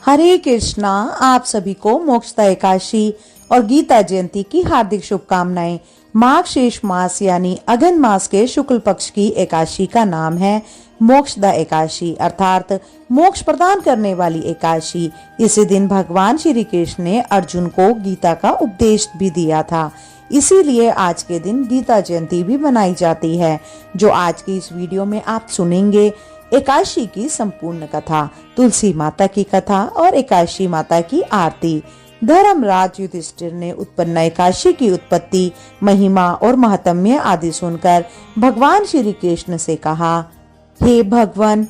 हरे कृष्णा। आप सभी को मोक्षदा एकादशी और गीता जयंती की हार्दिक शुभकामनाएं। माघ शेष मास यानी अगन मास के शुक्ल पक्ष की एकादशी का नाम है मोक्षदा एकादशी अर्थात मोक्ष प्रदान करने वाली एकादशी। इसी दिन भगवान श्री कृष्ण ने अर्जुन को गीता का उपदेश भी दिया था, इसीलिए आज के दिन गीता जयंती भी मनाई जाती है। जो आज की इस वीडियो में आप सुनेंगे एकादशी की संपूर्ण कथा, तुलसी माता की कथा और एकादशी माता की आरती। धर्मराज युधिष्ठिर ने उत्पन्न एकादशी की उत्पत्ति, महिमा और महात्म्य आदि सुनकर भगवान श्री कृष्ण से कहा, हे भगवान,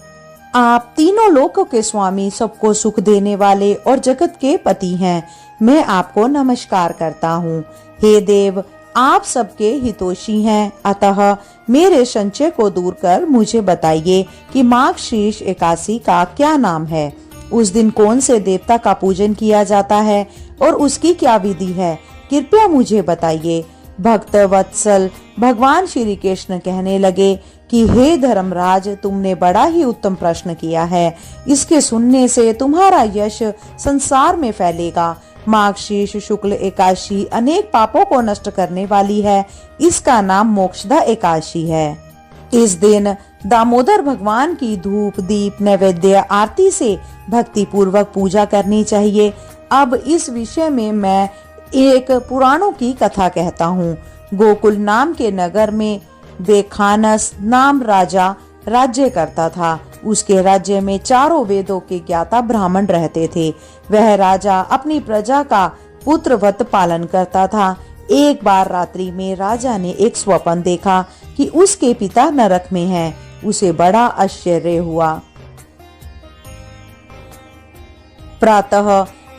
आप तीनों लोकों के स्वामी, सबको सुख देने वाले और जगत के पति हैं। मैं आपको नमस्कार करता हूँ। हे देव, आप सबके हितोषी हैं, अतः मेरे संशय को दूर कर मुझे बताइए कि माघ शीर्ष एकादशी का क्या नाम है। उस दिन कौन से देवता का पूजन किया जाता है और उसकी क्या विधि है, कृपया मुझे बताइए। भक्त वत्सल भगवान श्री कृष्ण कहने लगे कि हे धर्मराज, तुमने बड़ा ही उत्तम प्रश्न किया है। इसके सुनने से तुम्हारा यश संसार में फैलेगा। माघ शीर्ष शुक्ल एकादशी अनेक पापों को नष्ट करने वाली है। इसका नाम मोक्षदा एकादशी है। इस दिन दामोदर भगवान की धूप दीप नैवेद्य आरती से भक्ति पूर्वक पूजा करनी चाहिए। अब इस विषय में मैं एक पुराणों की कथा कहता हूँ। गोकुल नाम के नगर में बेखानस नाम राजा राज्य करता था। उसके राज्य में चारों वेदों के ज्ञाता ब्राह्मण रहते थे। वह राजा अपनी प्रजा का पुत्रवत पालन करता था। एक बार रात्रि में राजा ने एक स्वप्न देखा कि उसके पिता नरक में हैं। उसे बड़ा आश्चर्य हुआ। प्रातः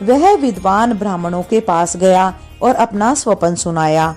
वह विद्वान ब्राह्मणों के पास गया और अपना स्वप्न सुनाया।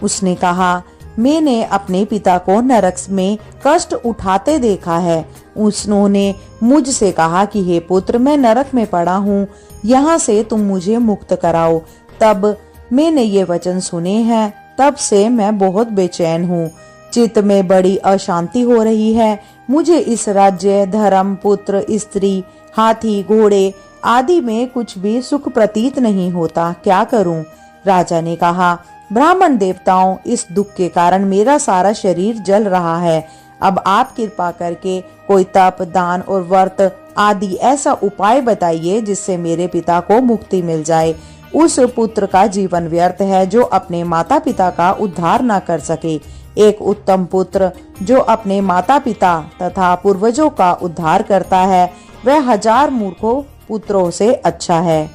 उसने कहा, मैंने अपने पिता को नरक में कष्ट उठाते देखा है। उन्होंने मुझसे कहा कि हे पुत्र, मैं नरक में पड़ा हूँ, यहाँ से तुम मुझे मुक्त कराओ। तब मैंने ये वचन सुने हैं, तब से मैं बहुत बेचैन हूँ। चित्त में बड़ी अशांति हो रही है। मुझे इस राज्य, धर्म, पुत्र, स्त्री, हाथी, घोड़े आदि में कुछ भी सुख प्रतीत नहीं होता। क्या करूँ? राजा ने कहा, ब्राह्मण देवताओं, इस दुख के कारण मेरा सारा शरीर जल रहा है। अब आप कृपा करके कोई तप, दान और व्रत आदि ऐसा उपाय बताइए जिससे मेरे पिता को मुक्ति मिल जाए। उस पुत्र का जीवन व्यर्थ है जो अपने माता पिता का उद्धार न कर सके। एक उत्तम पुत्र जो अपने माता पिता तथा पूर्वजों का उद्धार करता है, वह 1000 मूर्खों पुत्रों से अच्छा है।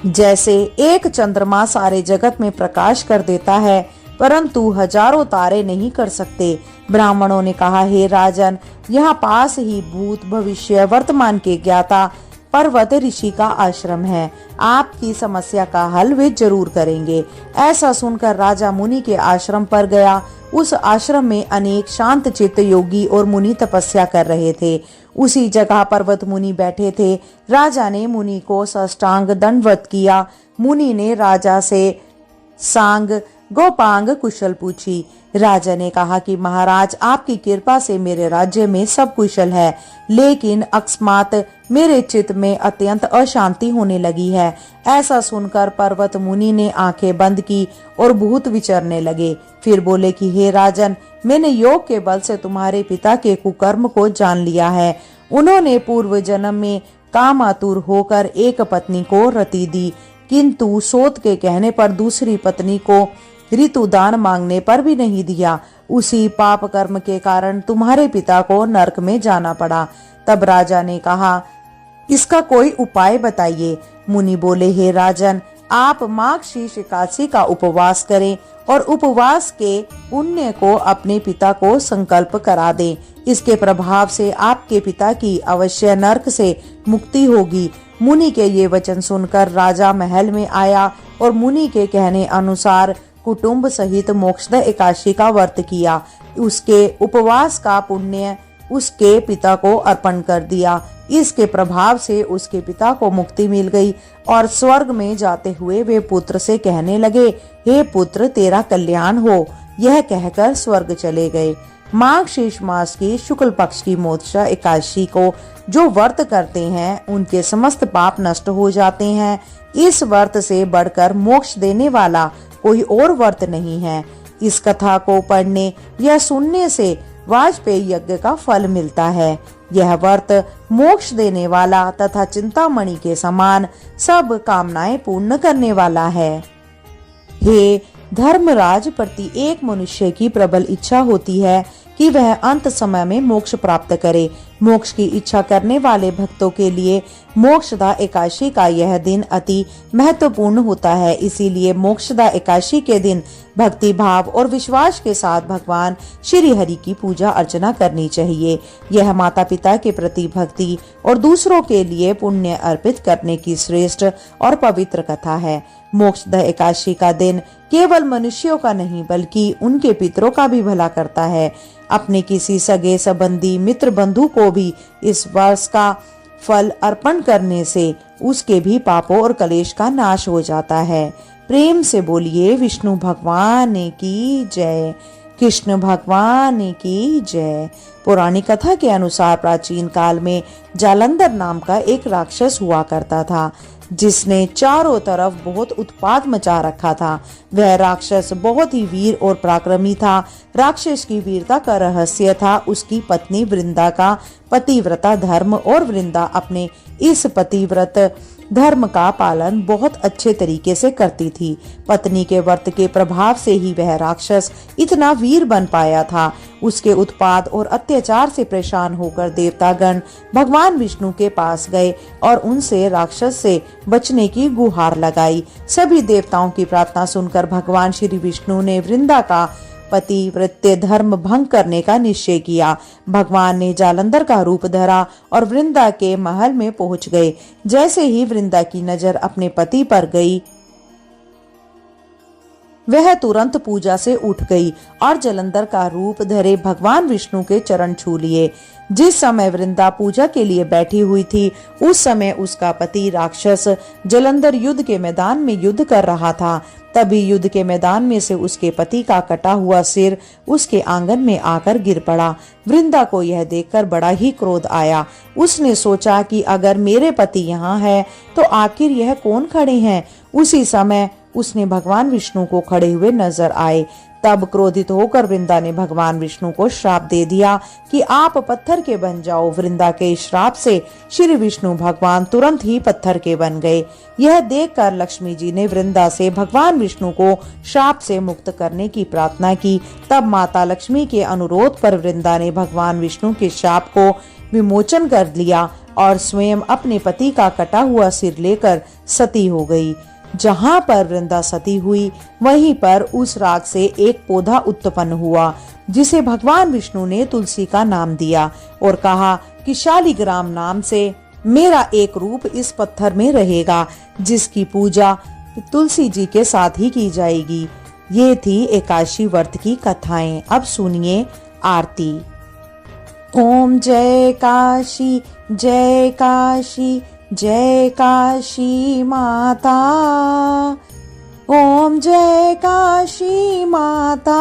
जैसे एक चंद्रमा सारे जगत में प्रकाश कर देता है, परंतु हजारों तारे नहीं कर सकते। ब्राह्मणों ने कहा, हे राजन, यहाँ पास ही भूत भविष्य वर्तमान के ज्ञाता पर्वत ऋषि का आश्रम है। आपकी समस्या का हल वे जरूर करेंगे। ऐसा सुनकर राजा मुनि के आश्रम पर गया। उस आश्रम में अनेक शांत चित्त योगी और मुनि तपस्या कर रहे थे। उसी जगह पर्वत मुनि बैठे थे। राजा ने मुनि को साष्टांग दंडवत किया। मुनि ने राजा से सांग गोपांग कुशल पूछी। राजा ने कहा कि महाराज, आपकी कृपा से मेरे राज्य में सब कुशल है, लेकिन अकस्मात मेरे चित्त में अत्यंत अशांति होने लगी है। ऐसा सुनकर पर्वत मुनि ने आंखें बंद की और भूत विचरने लगे। फिर बोले कि हे राजन, मैंने योग के बल से तुम्हारे पिता के कुकर्म को जान लिया है। उन्होंने पूर्व जन्म में कामातुर होकर एक पत्नी को रति दी, किंतु सोत के कहने पर दूसरी पत्नी को ऋतुदान मांगने पर भी नहीं दिया। उसी पाप कर्म के कारण तुम्हारे पिता को नरक में जाना पड़ा। तब राजा ने कहा, इसका कोई उपाय बताइए। मुनि बोले, हे राजन, आप माघ शीर्ष एकादशी का उपवास करें और उपवास के पुण्य को अपने पिता को संकल्प करा दें। इसके प्रभाव से आपके पिता की अवश्य नरक से मुक्ति होगी। मुनि के ये वचन सुनकर राजा महल में आया और मुनि के कहने अनुसार कुटुंब सहित मोक्षदा एकादशी का व्रत किया। उसके उपवास का पुण्य उसके पिता को अर्पण कर दिया। इसके प्रभाव से उसके पिता को मुक्ति मिल गई और स्वर्ग में जाते हुए वे पुत्र से कहने लगे, हे पुत्र, तेरा कल्याण हो। यह कहकर स्वर्ग चले गए। मार्गशीर्ष मास की शुक्ल पक्ष की मोक्षा एकादशी को जो व्रत करते हैं उनके समस्त पाप नष्ट हो जाते हैं। इस व्रत से बढ़कर मोक्ष देने वाला कोई और व्रत नहीं है। इस कथा को पढ़ने या सुनने से वाजपेयी यज्ञ का फल मिलता है। यह व्रत मोक्ष देने वाला तथा चिंतामणि के समान सब कामनाएं पूर्ण करने वाला है। हे धर्मराज, प्रत्येक मनुष्य की प्रबल इच्छा होती है कि वह अंत समय में मोक्ष प्राप्त करे। मोक्ष की इच्छा करने वाले भक्तों के लिए मोक्षदा एकादशी का यह दिन अति महत्वपूर्ण होता है। इसीलिए मोक्षदा एकादशी के दिन भक्ति भाव और विश्वास के साथ भगवान श्री हरि की पूजा अर्चना करनी चाहिए। यह माता पिता के प्रति भक्ति और दूसरों के लिए पुण्य अर्पित करने की श्रेष्ठ और पवित्र कथा है। मोक्षदा एकादशी का दिन केवल मनुष्यों का नहीं बल्कि उनके पितरों का भी भला करता है। अपने किसी सगे संबंधी मित्र बंधु को भी इस वर्ष का फल अर्पण करने से उसके भी पापों और कलेश का नाश हो जाता है। प्रेम से बोलिए विष्णु भगवान की जय, कृष्ण भगवान की जय। पौराणिक कथा के अनुसार प्राचीन काल में जालंधर नाम का एक राक्षस हुआ करता था जिसने चारों तरफ बहुत उत्पात मचा रखा था। वह राक्षस बहुत ही वीर और पराक्रमी था। राक्षस की वीरता का रहस्य था उसकी पत्नी वृंदा का पतिव्रता धर्म, और वृंदा अपने इस पतिव्रत धर्म का पालन बहुत अच्छे तरीके से करती थी। पत्नी के व्रत के प्रभाव से ही वह राक्षस इतना वीर बन पाया था। उसके उत्पात और अत्याचार से परेशान होकर देवतागण भगवान विष्णु के पास गए और उनसे राक्षस से बचने की गुहार लगाई। सभी देवताओं की प्रार्थना सुनकर भगवान श्री विष्णु ने वृंदा का पतिव्रत्य धर्म भंग करने का निश्चय किया। भगवान ने जालंधर का रूप धरा और वृंदा के महल में पहुंच गए। जैसे ही वृंदा की नजर अपने पति पर गई, वह तुरंत पूजा से उठ गई और जालंधर का रूप धरे भगवान विष्णु के चरण छू लिए। जिस समय वृंदा पूजा के लिए बैठी हुई थी उस समय उसका पति राक्षस जालंधर युद्ध के मैदान में युद्ध कर रहा था। तभी युद्ध के मैदान में से उसके पति का कटा हुआ सिर उसके आंगन में आकर गिर पड़ा। वृंदा को यह देखकर बड़ा ही क्रोध आया। उसने सोचा कि अगर मेरे पति यहाँ है तो आखिर यह कौन खड़े हैं। उसी समय उसने भगवान विष्णु को खड़े हुए नजर आए। तब क्रोधित होकर वृंदा ने भगवान विष्णु को श्राप दे दिया कि आप पत्थर के बन जाओ। वृंदा के श्राप से श्री विष्णु भगवान तुरंत ही पत्थर के बन गए। यह देखकर लक्ष्मी जी ने वृंदा से भगवान विष्णु को श्राप से मुक्त करने की प्रार्थना की। तब माता लक्ष्मी के अनुरोध पर वृंदा ने भगवान विष्णु के श्राप को विमोचन कर लिया और स्वयं अपने पति का कटा हुआ सिर लेकर सती हो गई। जहाँ पर वृंदा सती हुई वहीं पर उस राग से एक पौधा उत्पन्न हुआ जिसे भगवान विष्णु ने तुलसी का नाम दिया और कहा कि शालिग्राम नाम से मेरा एक रूप इस पत्थर में रहेगा जिसकी पूजा तुलसी जी के साथ ही की जाएगी। ये थी एकादशी व्रत की कथाएं। अब सुनिए आरती। ओम जय काशी जय काशी जय काशी माता। ओम जय काशी माता।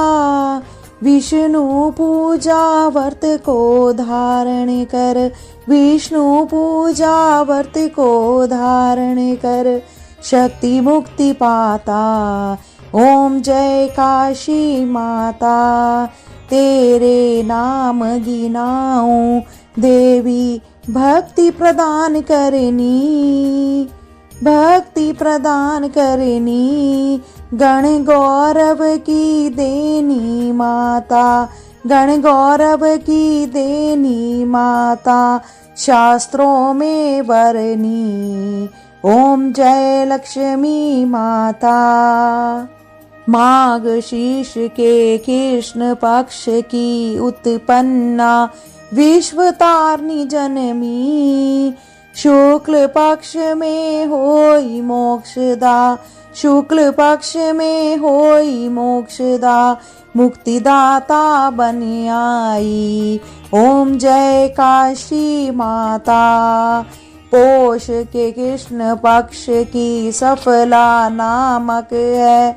विष्णु पूजा व्रत को धारण कर, विष्णु पूजा व्रत को धारण कर, शक्ति मुक्ति पाता। ओम जय काशी माता। तेरे नाम गिनाऊं देवी भक्ति प्रदान करनी, भक्ति प्रदान करनी। गण गौरव की देनी माता, गण गौरव की देनी माता, शास्त्रों में वरनी। ओम जय लक्ष्मी माता। माघशीर्ष के कृष्ण पक्ष की उत्पन्ना विश्वतारिणी जनमी, शुक्ल पक्ष में होई मोक्षदा, शुक्ल पक्ष में होई मोक्षदा, मुक्तिदाता बन आई। ओम जय काशी माता। पोष के कृष्ण पक्ष की सफला नामक है,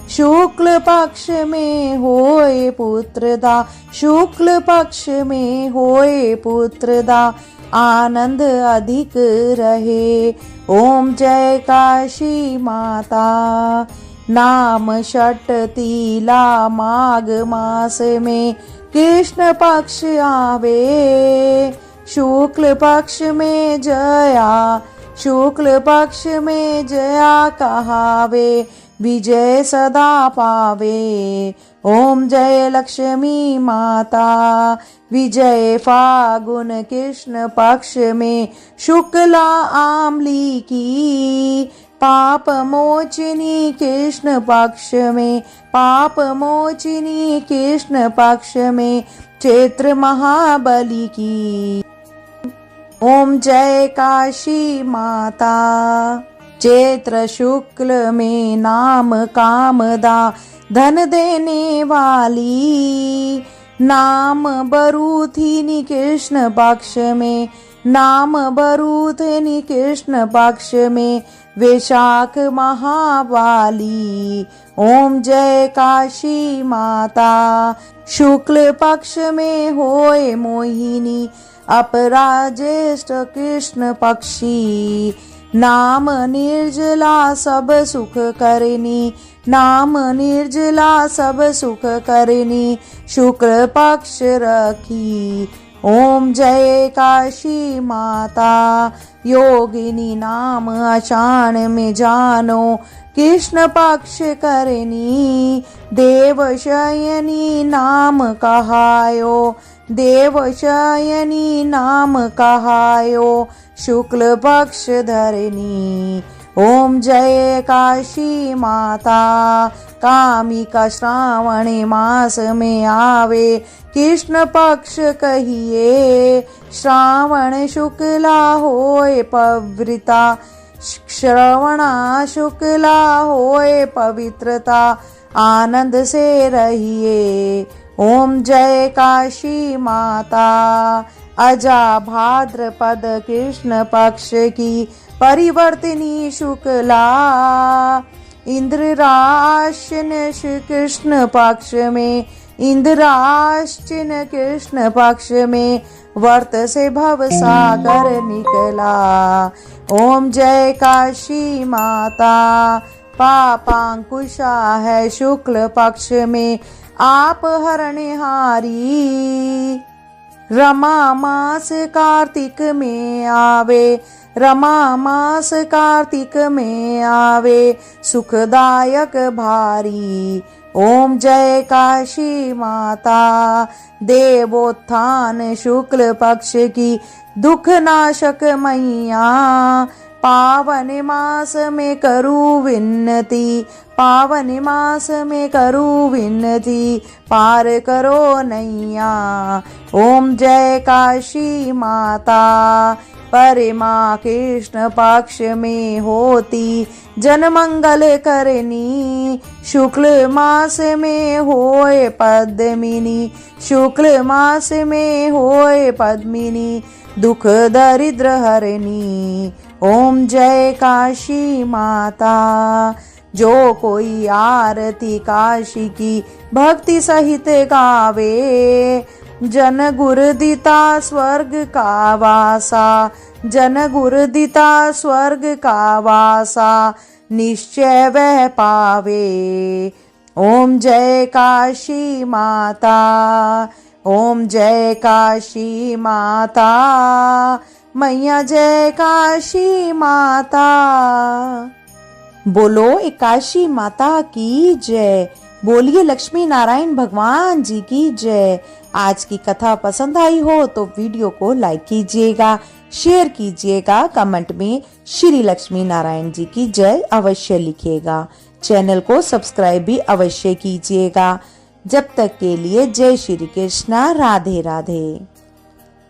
शुक्ल पक्ष में होए पुत्रदा, शुक्ल पक्ष में होए पुत्रदा, आनंद अधिक रहे। ओम जय काशी माता। नाम षटतिला माघ मास में कृष्ण पक्ष आवे, शुक्ल पक्ष में जया, शुक्ल पक्ष में जया कहावे, विजय सदा पावे। ओम जय लक्ष्मी माता। विजय फागुन कृष्ण पक्ष में शुक्ला आमली की, पाप मोचिनी कृष्ण पक्ष में, पाप मोचिनी कृष्ण पक्ष में चैत्र महाबली की। ओम जय काशी माता। चैत्र शुक्ल में नाम कामदा, धन देने वाली, नाम बरूथिनी कृष्ण पक्ष में, नाम बरूथिनी कृष्ण पक्ष में वैशाख महावाली। ओम जय काशी माता। शुक्ल पक्ष में होए मोहिनी, अपरा ज्येष्ठ कृष्ण पक्षी, नाम निर्जला सब सुख करनी, नाम निर्जला सब सुख करनी, शुक्ल पक्ष रखी। ओम जय काशी माता। योगिनी नाम आषाढ़ में जानो, कृष्ण पक्ष करनी, देवशयनी नाम कहायो, देवशयनी नाम कहायो, शुक्ल पक्ष धरनी। ओम जय काशी माता। कामिका श्रावण मास में आवे, कृष्ण पक्ष कहिए, श्रावण शुक्ला होए पवित्रता, श्रवणा शुक्ला होए पवित्रता, आनंद से रहिए। ओम जय काशी माता। अजा भाद्रपद कृष्ण पक्ष की परिवर्तिनी शुक्ला, इंद्राश्विन कृष्ण पक्ष में, इंद्राश्विन कृष्ण पक्ष में वर्त से भव सागर निकला। ओम जय काशी माता। पापांकुशा है शुक्ल पक्ष में आप हरणहारी, रमा मास कार्तिक में आवे, रमा मास कार्तिक में आवे, सुखदायक भारी। ओम जय काशी माता। देवोत्थान शुक्ल पक्ष की दुख नाशक मैया, पावन मास में करूँ विनती, पावन मास में करूँ विनती, पार करो नैया। ओम जय काशी माता। परिमा कृष्ण पक्ष में होती जन मंगल करनी, शुक्ल मास में होए पद्मिनी, शुक्ल मास में होए पद्मिनी, दुख दरिद्र हरनी। ओम जय काशी माता। जो कोई आरती काशी की भक्ति सहित गावे, जन गुरुदिता स्वर्ग का वासा, जन गुरुदिता स्वर्ग का वासा, निश्चय वह पावे। ओम जय काशी माता। ओम जय काशी माता। मैया जय काशी माता। बोलो एकाशी माता की जय। बोलिए लक्ष्मी नारायण भगवान जी की जय। आज की कथा पसंद आई हो तो वीडियो को लाइक कीजिएगा, शेयर कीजिएगा, कमेंट में श्री लक्ष्मी नारायण जी की जय अवश्य लिखिएगा। चैनल को सब्सक्राइब भी अवश्य कीजिएगा। जब तक के लिए जय श्री कृष्णा। राधे राधे।